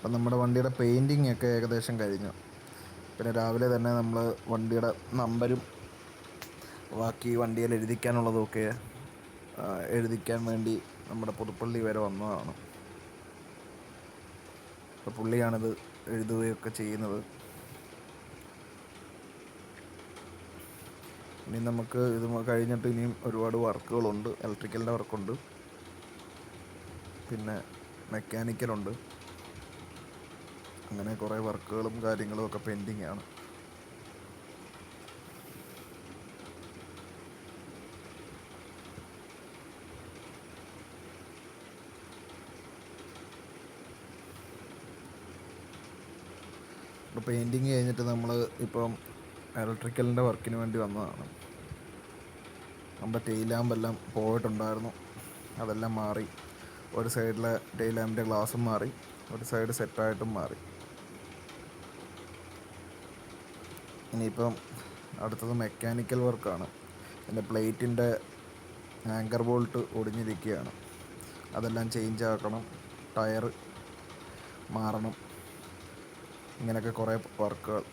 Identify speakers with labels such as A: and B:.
A: അപ്പം നമ്മുടെ വണ്ടിയുടെ പെയിൻറ്റിങ് ഒക്കെ ഏകദേശം കഴിഞ്ഞു. പിന്നെ രാവിലെ തന്നെ നമ്മൾ വണ്ടിയുടെ നമ്പരും ബാക്കി വണ്ടിയിൽ എഴുതിക്കാനുള്ളതൊക്കെ എഴുതിക്കാൻ വേണ്ടി നമ്മുടെ പുതുപ്പള്ളി വരെ വന്നതാണ്. അപ്പോൾ പുള്ളിയാണിത് എഴുതുകയൊക്കെ ചെയ്യുന്നത്. ഇനി നമുക്ക് ഇത് കഴിഞ്ഞിട്ട് ഇനിയും ഒരുപാട് വർക്കുകളുണ്ട്. ഇലക്ട്രിക്കലിൻ്റെ വർക്കുണ്ട്, പിന്നെ മെക്കാനിക്കലുണ്ട്. അങ്ങനെ കുറേ വർക്കുകളും കാര്യങ്ങളും ഒക്കെ പെൻഡിങ് ആണ്. ഇപ്പോൾ പെയിൻറ്റിങ് കഴിഞ്ഞിട്ട് നമ്മൾ ഇപ്പം ഇലക്ട്രിക്കലിൻ്റെ വർക്കിന് വേണ്ടി വന്നതാണ്. നമ്മുടെ ടെയിൽ ലാമ്പെല്ലാം പോയിട്ടുണ്ടായിരുന്നു, അതെല്ലാം മാറി. ഒരു സൈഡിലെ ടെയിൽ ലാമ്പിൻ്റെ ഗ്ലാസും മാറി, ഒരു സൈഡ് സെറ്റായിട്ടും മാറി. ഇനിയിപ്പം അടുത്തത് മെക്കാനിക്കൽ വർക്കാണ്. എൻ്റെ പ്ലേറ്റിൻ്റെ ആങ്കർ ബോൾട്ട് ഒടിഞ്ഞിരിക്കുകയാണ്, അതെല്ലാം ചേഞ്ച് ആക്കണം, ടയർ മാറണം. ഇങ്ങനെയൊക്കെ കുറേ വർക്കുകൾ.